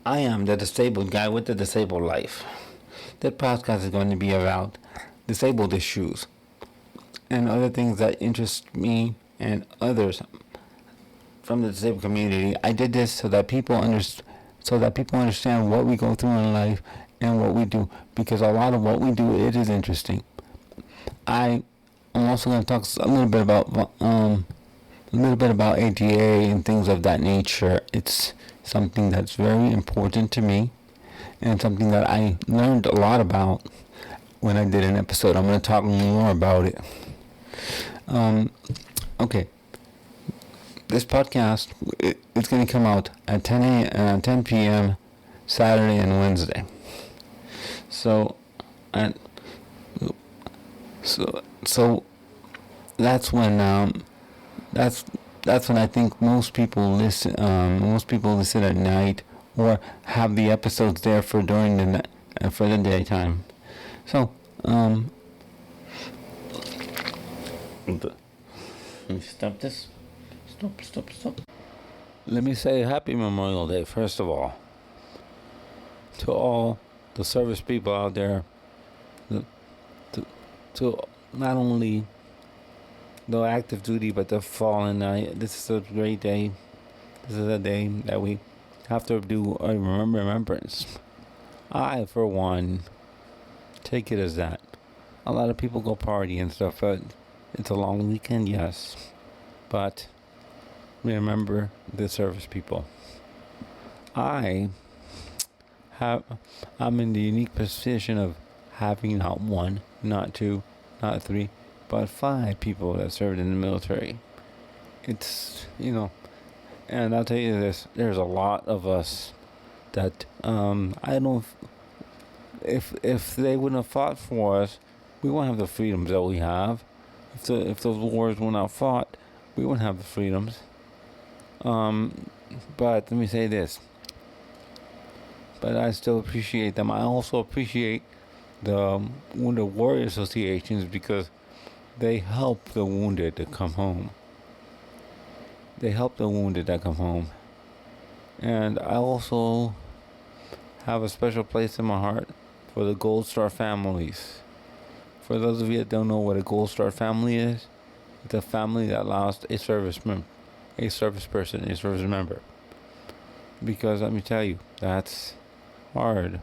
I am the disabled guy with the disabled life. That podcast is going to be about disabled issues and other things that interest me and others from the disabled community. I did this so that people understand what we go through in life and what we do, because a lot of what we do, it is interesting. I'm also going to talk a little bit about ADA and things of that nature. It's something that's very important to me and something that I learned a lot about when I did an episode. I'm going to talk more about it. Okay. This podcast, it's going to come out at 10 p.m. Saturday and Wednesday. So that's when that's when I think most people listen. Most people listen at night or have the episodes there for during for the daytime. So let me stop this. Stop. Let me say Happy Memorial Day, first of all, to all the service people out there, to not only the active duty, but the fallen. This is a great day. This is a day that we have to do a remembrance. I, for one, take it as that. A lot of people go party and stuff, but it's a long weekend, yes. But remember the service people. I'm in the unique position of having not one, not two, not three, but 5 people that served in the military. It's, and I'll tell you this, there's a lot of us that, if they wouldn't have fought for us, we wouldn't have the freedoms that we have. If those wars were not fought, we wouldn't have the freedoms. But let me say this. But I still appreciate them. I also appreciate the Wounded Warrior Associations, because they help the wounded to come home. And I also have a special place in my heart for the Gold Star families. For those of you that don't know what a Gold Star family is, it's a family that lost a serviceman, a service person, a service member. Because let me tell you, that's hard.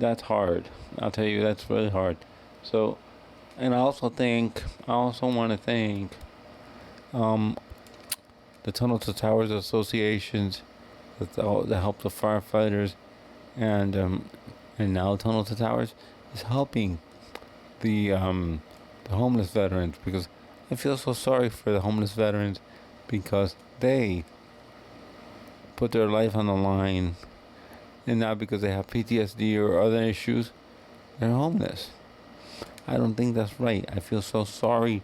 I'll tell you, that's really hard. So, and I also want to thank the Tunnel to Towers associations that help the firefighters, and now Tunnel to Towers is helping the homeless veterans, because I feel so sorry for the homeless veterans, because they put their life on the line, and now because they have PTSD or other issues, they're homeless. I don't think that's right. I feel so sorry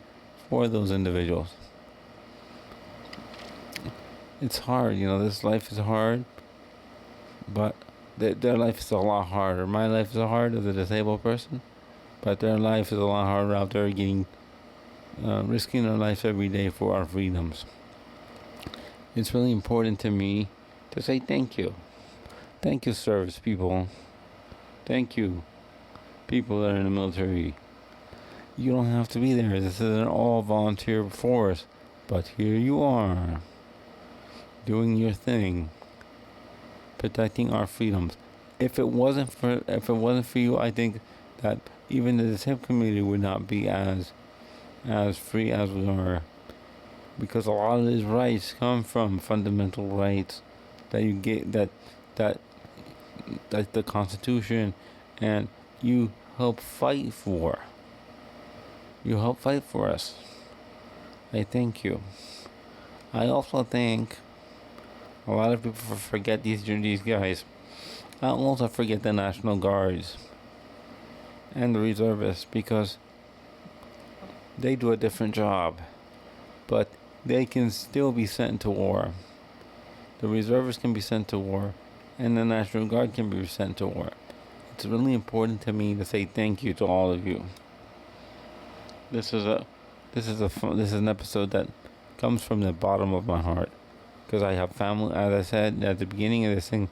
for those individuals. It's hard, this life is hard, but their life is a lot harder. My life is hard as a disabled person, but their life is a lot harder out there, risking their lives every day for our freedoms. It's really important to me to say thank you. Thank you, service people. Thank you, people that are in the military. You don't have to be there. This is an all-volunteer force, but here you are, doing your thing, protecting our freedoms. If it wasn't for you, I think that even the disabled community would not be as free as we are, because a lot of these rights come from fundamental rights that you get, that the Constitution, and you help fight for. You help fight for us. I thank you. I also think a lot of people forget these guys. I also forget the National Guards and the reservists, because they do a different job, but they can still be sent to war. The reservists can be sent to war, and the National Guard can be sent to war. It's really important to me to say thank you to all of you. This is an episode that comes from the bottom of my heart, because I have family. As I said at the beginning of this thing,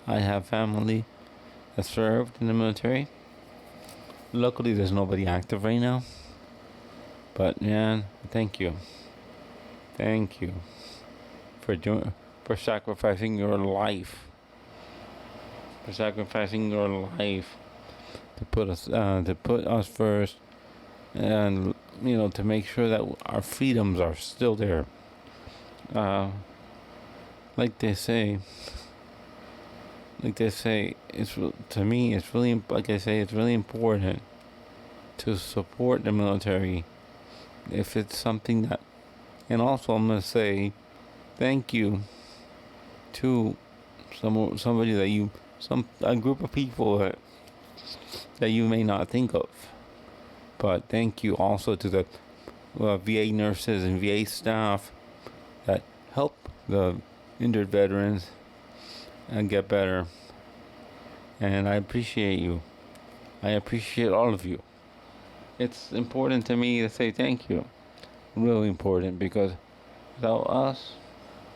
I have family that served in the military. Luckily, there's nobody active right now. But man, thank you. Thank you for sacrificing your life. For sacrificing your life to put us first, and to make sure that our freedoms are still there. Uh, like they say, it's to me. It's really, like I say, it's really important to support the military if it's something that. And also, I'm gonna say thank you to somebody that a group of people that you may not think of. But thank you also to the VA nurses and VA staff that help the injured veterans and get better. And I appreciate you. I appreciate all of you. It's important to me to say thank you. Really important, because without us,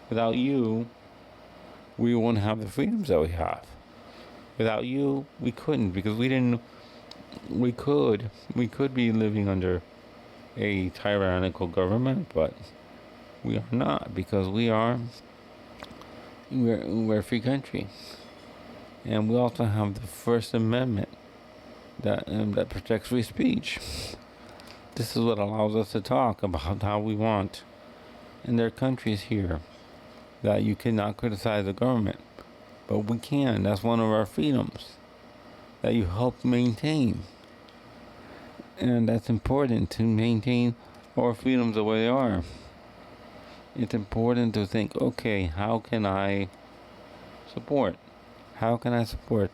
without you, we wouldn't have the freedoms that we have. Without you, we couldn't, because we could be living under a tyrannical government, but we are not, because we're a free country. And we also have the First Amendment that protects free speech. This is what allows us to talk about how we want. And there are countries here that you cannot criticize the government, but we can. That's one of our freedoms that you help maintain. And that's important, to maintain our freedoms the way they are. It's important to think, okay, how can I support? How can I support?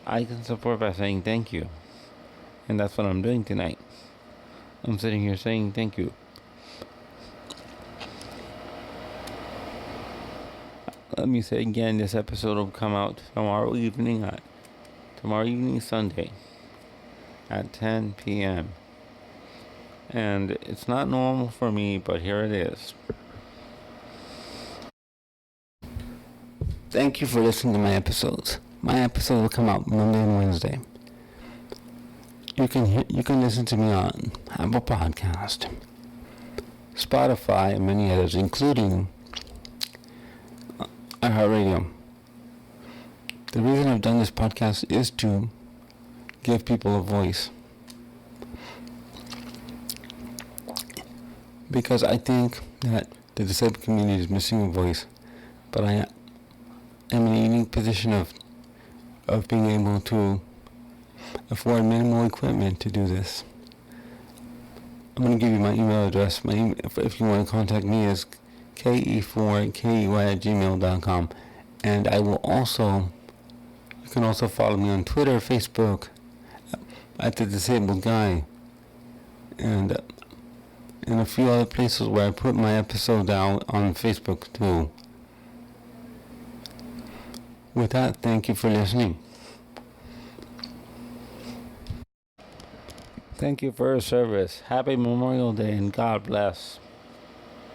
I can support by saying thank you. And that's what I'm doing tonight. I'm sitting here saying thank you. Let me say again, this episode will come out tomorrow evening, Sunday, at 10 p.m. And it's not normal for me, but here it is. Thank you for listening to my episodes. My episode will come out Monday and Wednesday. You can listen to me on Apple Podcast, Spotify, and many others, including iHeartRadio. The reason I've done this podcast is to give people a voice, because I think that the disabled community is missing a voice, but I am in a unique position of being able to afford minimal equipment to do this. I'm going to give you my email address. If you want to contact me, is ke4key@gmail.com. And you can also follow me on Twitter, Facebook, at The Disabled Guy, and in a few other places where I put my episodes out on Facebook too. With that, thank you for listening. Thank you for your service. Happy Memorial Day and God bless.